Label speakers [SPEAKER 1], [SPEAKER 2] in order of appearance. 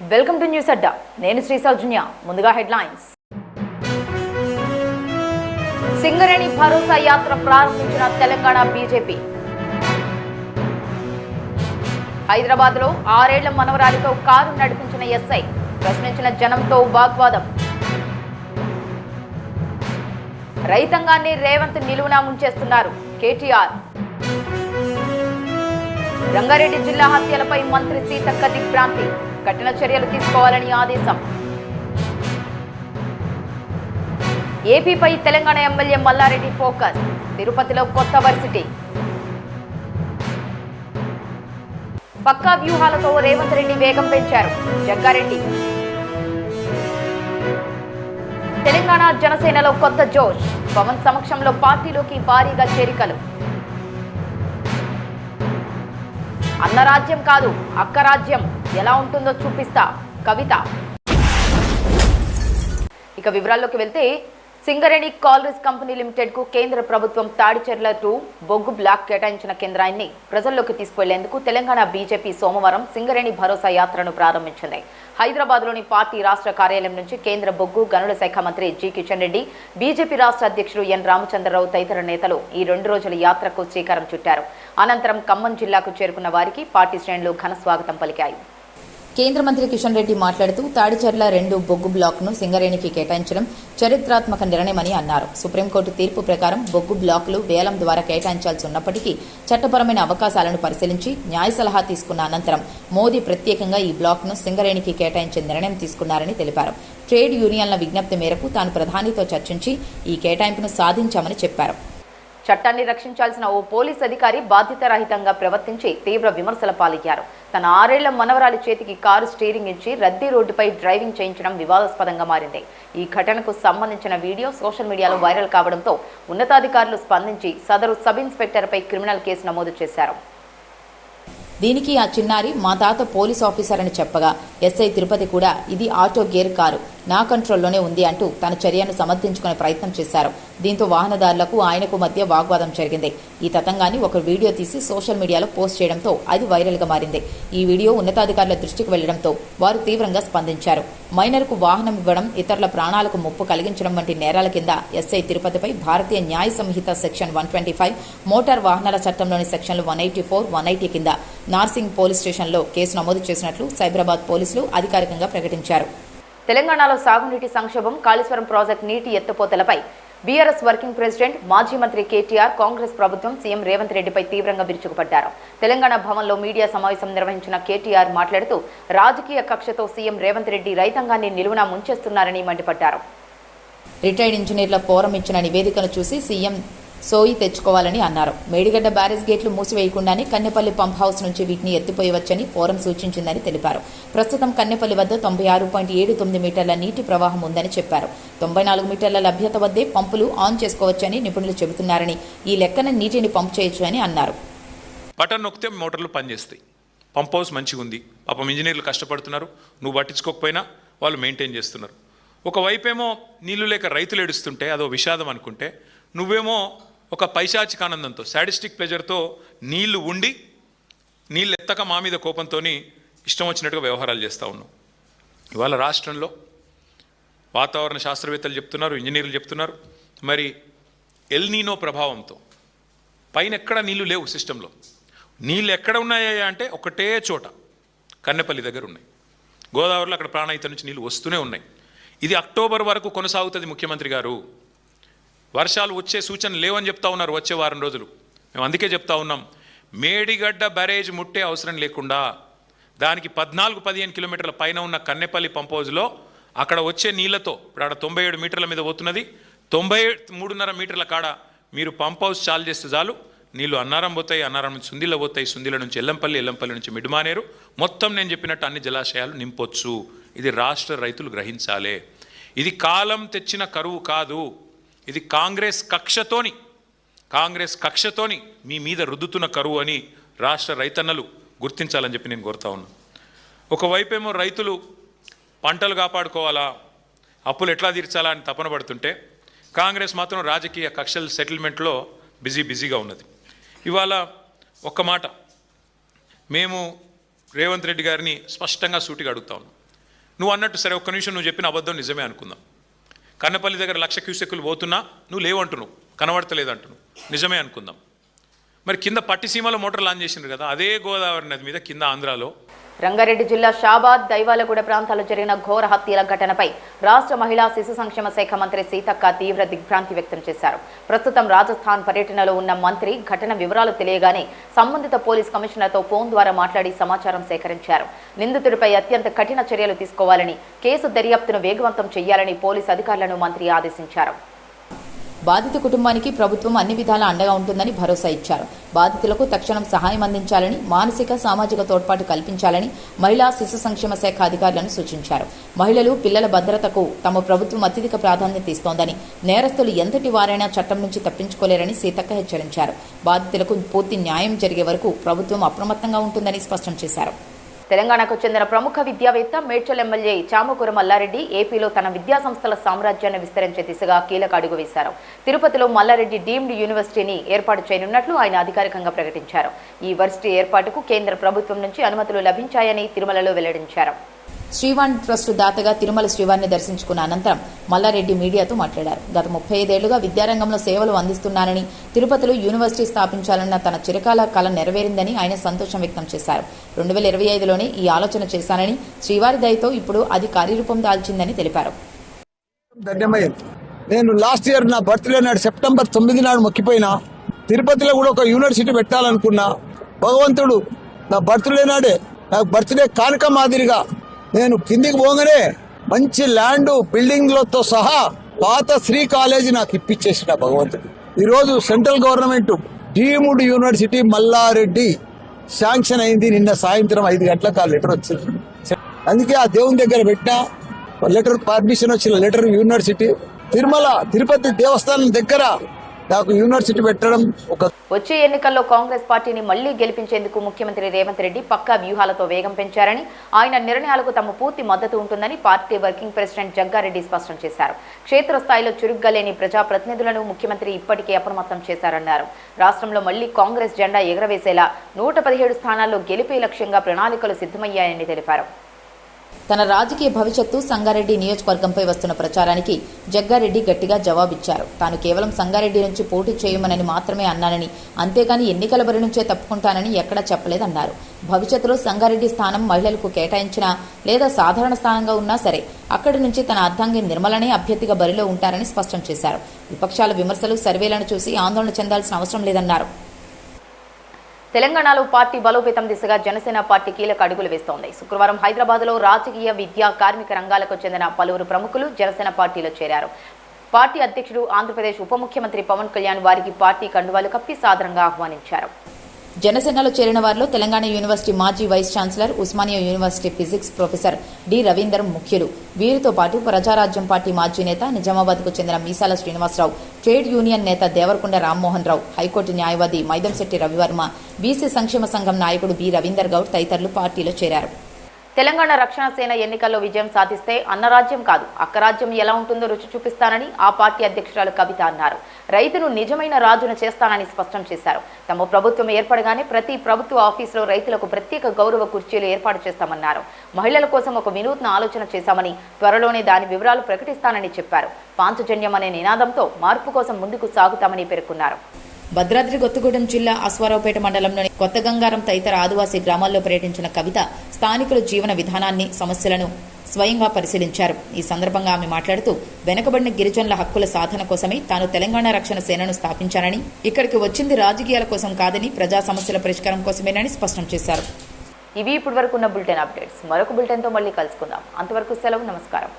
[SPEAKER 1] Welcome to news అడ్డా. నేను శ్రీ సౌజన్య. ముందుగా headlines. Singareni భరోసా యాత్ర ప్రారంభించిన తెలంగాణ బీజేపీ. హైదరాబాద్లో 6 ఏళ్ల మనవరాలితో కారు నడిపించిన ఎస్ఐ, ప్రశ్నించిన జనంతో వాగ్వాదం. రైతాంగాన్ని రేవంత్ నిలువునా ముంచేస్తున్నారు కేటీఆర్. రంగారెడ్డి జిల్లా హత్యలపై మంత్రి సీతక్క దిగ్భ్రాంతి, కఠిన చర్యలు తీసుకోవాలని ఆదేశం. ఏపీపై తెలంగాణ ఎమ్మెల్యే మల్లారెడ్డి ఫోకస్, తిరుపతిలో కొత్త వర్సిటీ. పక్కా వ్యూహాలతో రేవంత్ రెడ్డి వేగం పెంచారు జగ్గారెడ్డి. తెలంగాణ జనసేనలో కొత్త జోష్, పవన్ సమక్షంలో పార్టీలోకి భారీగా చేరికలు. అన్న రాజ్యం కాదు అక్క రాజ్యం ఎలా ఉంటుందో చూపిస్తా కవిత. ఇక వివరాల్లోకి వెళ్తే, సింగరేణి కాలరీస్ కంపెనీ లిమిటెడ్ కు కేంద్ర ప్రభుత్వం తాడిచెర్ల 2 బొగ్గు బ్లాక్ కేటాయించిన కేంద్రాన్ని ప్రజల్లోకి తీసుకువెళ్లేందుకు తెలంగాణ బీజేపీ సోమవారం సింగరేణి భరోసా యాత్రను ప్రారంభించింది. హైదరాబాద్లోని పార్టీ రాష్ట్ర కార్యాలయం నుంచి కేంద్ర బొగ్గు గనుల శాఖ మంత్రి జి కిషన్ రెడ్డి, బీజేపీ రాష్ట్ర అధ్యక్షుడు ఎన్ రామచంద్రరావు తదితర నేతలు ఈ 2 రోజుల యాత్రకు శ్రీకారం చుట్టారు. అనంతరం ఖమ్మం జిల్లాకు చేరుకున్న వారికి పార్టీ శ్రేణులు ఘన స్వాగతం పలికాయి. కేంద్ర మంత్రి కిషన్ రెడ్డి మాట్లాడుతూ, తాడిచెర్ల 2 బొగ్గు బ్లాక్ను సింగరేణికి కేటాయించడం చరిత్రాత్మక నిర్ణయమని అన్నారు. సుప్రీంకోర్టు తీర్పు ప్రకారం బొగ్గు బ్లాకులు వేలం ద్వారా కేటాయించాల్సి ఉన్నప్పటికీ చట్టపరమైన అవకాశాలను పరిశీలించి న్యాయ సలహా తీసుకున్న అనంతరం మోదీ ప్రత్యేకంగా ఈ బ్లాక్ను సింగరేణికి కేటాయించే నిర్ణయం తీసుకున్నారని తెలిపారు. ట్రేడ్ యూనియన్ల విజ్ఞప్తి మేరకు తాను ప్రధానితో చర్చించి ఈ కేటాయింపును సాధించామని చెప్పారు. చట్టాన్ని రక్షించాల్సిన ఓ పోలీస్ అధికారి బాధ్యతారహితంగా ప్రవర్తించి తీవ్ర విమర్శల పాలయ్యారు. తన 6 ఏళ్ల మనవరాలి చేతికి కారు స్టీరింగ్ ఇచ్చి రద్దీ రోడ్డుపై డ్రైవింగ్ చేయించడం వివాదాస్పదంగా మారింది. ఈ ఘటనకు సంబంధించిన వీడియో సోషల్ మీడియాలో వైరల్ కావడంతో ఉన్నతాధికారులు స్పందించి సదరు సబ్ ఇన్స్పెక్టర్పై క్రిమినల్ కేసు నమోదు చేశారు. దీనికి ఆ చిన్నారి మా తాత పోలీస్ ఆఫీసర్ అని చెప్పగా ఎస్ఐ తిరుపతి కూడా ఇది ఆటో గేర్ కారు, నా కంట్రోల్లోనే ఉంది అంటూ తన చర్యను సమర్థించుకునే ప్రయత్నం చేశారు. దీంతో వాహనదారులకు ఆయనకు మధ్య వాగ్వాదం జరిగింది. ఈ తతంగాన్ని ఒక వీడియో తీసి సోషల్ మీడియాలో పోస్ట్ చేయడంతో అది వైరల్గా మారింది. ఈ వీడియో ఉన్నతాధికారుల దృష్టికి వెళ్లడంతో వారు తీవ్రంగా స్పందించారు. మైనర్కు వాహనం ఇవ్వడం, ఇతరుల ప్రాణాలకు ముప్పు కలిగించడం వంటి నేరాల కింద ఎస్ఐ తిరుపతిపై భారతీయ న్యాయ సంహిత సెక్షన్ 125, మోటార్ వాహనాల చట్టంలోని సెక్షన్లు 184, 180 కింద నార్సింగ్ పోలీస్ స్టేషన్లో కేసు నమోదు చేసినట్లు సైబరాబాద్ పోలీసులు అధికారికంగా ప్రకటించారు. తెలంగాణలో సాగునీటి సంక్షోభం, కాళేశ్వరం ప్రాజెక్టు నీటి ఎత్తుపోతలపై బీఆర్ఎస్ వర్కింగ్ ప్రెసిడెంట్, మాజీ మంత్రి కేటీఆర్, కాంగ్రెస్ ప్రభుత్వం, సీఎం రేవంత్ రెడ్డిపై తీవ్రంగా విరుచుకుపడ్డారు. తెలంగాణ భవన్లో మీడియా సమావేశం నిర్వహించిన కేటీఆర్ మాట్లాడుతూ, రాజకీయ కక్షతో సీఎం రేవంత్ రెడ్డి రైతాంగాన్ని నిలువునా ముంచేస్తున్నారని మండిపడ్డారు. రిటైర్డ్ ఇంజనీర్ల ఫోరం ఇచ్చిన నివేదికను చూసి సీఎం సోయి తెచ్చుకోవాలని అన్నారు. మేడిగడ్డ బ్యారేజ్ గేట్లు మూసివేయకుండానే కన్నెపల్లి పంప్ హౌస్ నుంచి వీటిని ఎత్తిపోయవచ్చని ఫోరం సూచించిందని తెలిపారు. ప్రస్తుతం కన్నెపల్లి వద్ద 96.79 మీటర్ల నీటి ప్రవాహం ఉందని చెప్పారు. 94 మీటర్ల లభ్యత వద్దే పంపులు ఆన్ చేసుకోవచ్చని నిపుణులు చెబుతున్నారని, ఈ లెక్కన నీటిని పంప్ చేయొచ్చు అని అన్నారు.
[SPEAKER 2] బటన్ నొక్కితే మోటార్లు పనిచేస్తాయి. పంప్ హౌస్ మంచిగా ఉంది, పాపం ఇంజనీర్లు కష్టపడుతున్నారు, నువ్వు పట్టించుకోకపోయినా వాళ్ళు మెయింటైన్ చేస్తున్నారు. ఒకవైపేమో నీళ్లు లేక రైతులు ఏడుస్తుంటే అదో విషాదం అనుకుంటే, నువ్వేమో ఒక పైశాచిక ఆనందంతో, సాడిస్టిక్ ప్లెజర్తో నీళ్లు ఉండి నీళ్ళు ఎత్తక మా మీద కోపంతో ఇష్టం వచ్చినట్టుగా వ్యవహారాలు చేస్తూ ఉన్నావు. ఇవాళ రాష్ట్రంలో వాతావరణ శాస్త్రవేత్తలు చెప్తున్నారు, ఇంజనీర్లు చెప్తున్నారు, మరి ఎల్నీనో ప్రభావంతో పైన ఎక్కడ నీళ్లు లేవు. సిస్టంలో నీళ్ళు ఎక్కడ ఉన్నాయా అంటే ఒకటే చోట కన్నెపల్లి దగ్గర ఉన్నాయి. గోదావరిలో అక్కడ ప్రాణహిత నుంచి నీళ్ళు వస్తూనే ఉన్నాయి. ఇది అక్టోబర్ వరకు కొనసాగుతుంది. ముఖ్యమంత్రి గారు వర్షాలు వచ్చే సూచన లేవని చెప్తా ఉన్నారు వచ్చే వారం రోజులు. మేము అందుకే చెప్తా ఉన్నాం, మేడిగడ్డ బ్యారేజ్ ముట్టే అవసరం లేకుండా దానికి 14-15 కిలోమీటర్ల పైన ఉన్న కన్నెపల్లి పంప్ హౌజ్లో అక్కడ వచ్చే నీళ్లతో, ఇప్పుడు అక్కడ 97 మీటర్ల మీద పోతున్నది, 93.5 మీటర్ల కాడ మీరు పంప్ హౌస్ చాలు చేస్తే చాలు, నీళ్లు అన్నారం పోతాయి, అన్నారం నుంచి సుందిల పోతాయి, సుందిల నుంచి ఎల్లంపల్లి, ఎల్లంపల్లి నుంచి మిడ్మానేరు, మొత్తం నేను చెప్పినట్టు అన్ని జలాశయాలు నింపొచ్చు. ఇది రాష్ట్ర రైతులు గ్రహించాలి. ఇది కాలం తెచ్చిన కరువు కాదు, ఇది కాంగ్రెస్ కక్షతోని మీ మీద రుద్దుతున్న కరువు అని రాష్ట్ర రైతన్నలు గుర్తించాలని చెప్పి నేను కోరుతా ఉన్నాను. ఒకవైపేమో రైతులు పంటలు కాపాడుకోవాలా, అప్పులు ఎట్లా తీర్చాలా అని తపన పడుతుంటే, కాంగ్రెస్ మాత్రం రాజకీయ కక్షల సెటిల్మెంట్లో బిజీగా ఉన్నది. ఇవాళ ఒక్క మాట మేము రేవంత్ రెడ్డి గారిని స్పష్టంగా సూటిగా అడుగుతా ఉన్నాం. నువ్వు అన్నట్టు సరే ఒక్క నిమిషం నువ్వు చెప్పిన అబద్ధం నిజమే అనుకుందాం. కన్నపల్లి దగ్గర 1,00,000 క్యూసెక్కులు పోతున్నా నువ్వు లేవంటున్నావు, కనబడతలేదంటున్నావు, నిజమే అనుకుందాం. మరి కింద పట్టిసీమలో మోటార్ లాంచ్ చేసిండ్రు కదా, అదే గోదావరి నది మీద కింద ఆంధ్రాలో.
[SPEAKER 1] రంగారెడ్డి జిల్లా షాబాద్, దైవాలగూడ ప్రాంతాల్లో జరిగిన ఘోర హత్యల ఘటనపై రాష్ట్ర మహిళా శిశు సంక్షేమ శాఖ మంత్రి సీతక్క తీవ్ర దిగ్భ్రాంతి వ్యక్తం చేశారు. ప్రస్తుతం రాజస్థాన్ పర్యటనలో ఉన్న మంత్రి ఘటన వివరాలు తెలియగానే సంబంధిత పోలీస్ కమిషనర్తో ఫోన్ ద్వారా మాట్లాడి సమాచారం సేకరించారు. నిందితుడిపై అత్యంత కఠిన చర్యలు తీసుకోవాలని, కేసు దర్యాప్తును వేగవంతం చేయాలని పోలీసు అధికారులను మంత్రి ఆదేశించారు. బాధిత కుటుంబానికి ప్రభుత్వం అన్ని విధాలా అండగా ఉంటుందని భరోసా ఇచ్చారు. బాధితులకు తక్షణం సహాయం అందించాలని, మానసిక సామాజిక తోడ్పాటు కల్పించాలని మహిళా శిశు సంక్షేమ శాఖ అధికారులను సూచించారు. మహిళలు, పిల్లల భద్రతకు తమ ప్రభుత్వం అత్యధిక ప్రాధాన్యత ఇస్తోందని, నేరస్తులు ఎంతటి వారైనా చట్టం నుంచి తప్పించుకోలేరని సీతక్క హెచ్చరించారు. బాధితులకు పూర్తి న్యాయం జరిగే వరకు ప్రభుత్వం అప్రమత్తంగా ఉంటుందని స్పష్టం చేశారు. తెలంగాణకు చెందిన ప్రముఖ విద్యావేత్త, మేడ్చల్ ఎమ్మెల్యే చామకూర మల్లారెడ్డి ఏపీలో తన విద్యాసంస్థల సామ్రాజ్యాన్ని విస్తరించే దిశగా కీలక అడుగు వేశారు. తిరుపతిలో మల్లారెడ్డి డీమ్డ్ యూనివర్సిటీని ఏర్పాటు చేయనున్నట్లు ఆయన అధికారికంగా ప్రకటించారు. ఈ వర్సిటీ ఏర్పాటుకు కేంద్ర ప్రభుత్వం నుంచి అనుమతులు లభించాయని తిరుమలలో వెల్లడించారు. శ్రీవాణి ట్రస్ట్ దాతగా తిరుమల శ్రీవారిని దర్శించుకున్న అనంతరం మల్లారెడ్డి మీడియాతో మాట్లాడారు. గత 35 ఏళ్లుగా విద్యారంగంలో సేవలు అందిస్తున్నానని, తిరుపతిలో యూనివర్సిటీ స్థాపించాలన్న తన చిరకాల కల నెరవేరిందని ఆయన సంతోషం వ్యక్తం చేశారు. 2025లోనే ఈ ఆలోచన చేశానని, శ్రీవారి దయతో ఇప్పుడు అది కార్యరూపం దాల్చిందని తెలిపారు.
[SPEAKER 3] నేను లాస్ట్ ఇయర్ నా బర్త్డే నాడు సెప్టెంబర్ 9 నాడు మొక్కిపోయినా. తిరుపతిలో కూడా ఒక యూనివర్సిటీ పెట్టాలనుకున్నా. భగవంతుడు నా బర్త్డే నాడే నాకు బర్త్డే కానుక మాదిరిగా నేను కిందికి పోగానే మంచి ల్యాండ్ బిల్డింగ్లతో సహా పాత శ్రీ కాలేజీ నాకు ఇప్పించేసిన భగవంతుడు. ఈరోజు central government deemed university Malla Reddy sanction అయింది. నిన్న సాయంత్రం 5 గంటలకు ఆ లెటర్ వచ్చింది. అందుకే ఆ దేవుని దగ్గర పెట్టిన లెటర్, పర్మిషన్ వచ్చిన లెటర్ యూనివర్సిటీ తిరుపతి దేవస్థానం దగ్గర నాకు యూనివర్సిటీ పెట్టడం.
[SPEAKER 1] వచ్చే ఎన్నికల్లో కాంగ్రెస్ పార్టీని మళ్లీ గెలిపించేందుకు ముఖ్యమంత్రి రేవంత్ రెడ్డి పక్కా వ్యూహాలతో వేగం పెంచారని, ఆయన నిర్ణయాలకు తమ పూర్తి మద్దతు ఉంటుందని పార్టీ వర్కింగ్ ప్రెసిడెంట్ జగ్గారెడ్డి స్పష్టం చేశారు. క్షేత్రస్థాయిలో చురుగ్గా లేని ప్రజాప్రతినిధులను ముఖ్యమంత్రి ఇప్పటికే అప్రమత్తం చేశారన్నారు. రాష్ట్రంలో మళ్లీ కాంగ్రెస్ జెండా ఎగరవేసేలా 117 స్థానాల్లో గెలిపే లక్ష్యంగా ప్రణాళికలు సిద్ధమయ్యాయని తెలిపారు. తన రాజకీయ భవిష్యత్తు సంగారెడ్డి నియోజకవర్గంపై వస్తున్న ప్రచారానికి జగ్గారెడ్డి గట్టిగా జవాబిచ్చారు. తాను కేవలం సంగారెడ్డి నుంచి పోటీ చేయమని మాత్రమే అన్నానని, అంతేగాని ఎన్నికల బరి నుంచే తప్పుకుంటానని ఎక్కడా చెప్పలేదన్నారు. భవిష్యత్తులో సంగారెడ్డి స్థానం మహిళలకు కేటాయించినా లేదా సాధారణ స్థానంగా ఉన్నా సరే అక్కడి నుంచి తన అర్ధాంగి నిర్మలనే అభ్యర్థిగా బరిలో ఉంటారని స్పష్టం చేశారు. విపక్షాల విమర్శలు, సర్వేలను చూసి ఆందోళన చెందాల్సిన అవసరం లేదన్నారు. తెలంగాణలో పార్టీ బలోపేతం దిశగా జనసేన పార్టీ కీలక అడుగులు వేస్తోంది. శుక్రవారం హైదరాబాద్లో రాజకీయ, విద్యా, కార్మిక రంగాలకు చెందిన పలువురు ప్రముఖులు జనసేన పార్టీలో చేరారు. పార్టీ అధ్యక్షుడు, ఆంధ్రప్రదేశ్ ఉప ముఖ్యమంత్రి పవన్ కళ్యాణ్ వారికి పార్టీ కండువాలు కప్పి సాదరంగా ఆహ్వానించారు. జనసేనలో చేరిన వారిలో తెలంగాణ యూనివర్సిటీ మాజీ vice chancellor, Osmania university physics professor D Ravinder ముఖ్యులు. వీరితో పాటు ప్రజారాజ్యం పార్టీ మాజీ నేత, నిజామాబాద్కు చెందిన మీసాల శ్రీనివాసరావు, ట్రేడ్ యూనియన్ నేత దేవరకొండ రామ్మోహన్ రావు, హైకోర్టు న్యాయవాది మైదంశెట్టి రవివర్మ, బీసీ సంక్షేమ సంఘం నాయకుడు బి రవీందర్ గౌడ్ తదితరులు పార్టీలో చేరారు. తెలంగాణ రక్షణ సేన ఎన్నికల్లో విజయం సాధిస్తే అన్నరాజ్యం కాదు, అక్కరాజ్యం ఎలా ఉంటుందో రుచి చూపిస్తానని ఆ పార్టీ అధ్యక్షురాలు కవిత అన్నారు. రైతును నిజమైన రాజును చేస్తానని స్పష్టం చేశారు. తమ ప్రభుత్వం ఏర్పడగానే ప్రతి ప్రభుత్వ ఆఫీసులో రైతులకు ప్రత్యేక గౌరవ కుర్చీలు ఏర్పాటు చేస్తామన్నారు. మహిళల కోసం ఒక వినూత్న ఆలోచన చేశామని, త్వరలోనే దాని వివరాలు ప్రకటిస్తానని చెప్పారు. పాంచజన్యం అనే నినాదంతో మార్పు కోసం ముందుకు సాగుతామని పేర్కొన్నారు. భద్రాద్రి కొత్తగూడెం జిల్లా అశ్వారావుపేట మండలంలోని కొత్త గంగారం తదితర ఆదివాసీ గ్రామాల్లో పర్యటించిన కవిత స్థానికుల జీవన విధానాన్ని, సమస్యలను స్వయంగా పరిశీలించారు. ఈ సందర్భంగా ఆమె మాట్లాడుతూ, వెనుకబడిన గిరిజనుల హక్కుల సాధన కోసమే తాను తెలంగాణ రక్షణ సేనను స్థాపించానని, ఇక్కడికి వచ్చింది రాజకీయాల కోసం కాదని, ప్రజా సమస్యల పరిష్కారం కోసమేనని స్పష్టం చేశారు. ఇవి ఇప్పటి వరకు ఉన్న బులెటిన్ అప్డేట్స్. మరొక బులెటిన్తో మళ్ళీ కలుసుకుందాం. అంతవరకు సెలవు, నమస్కారం.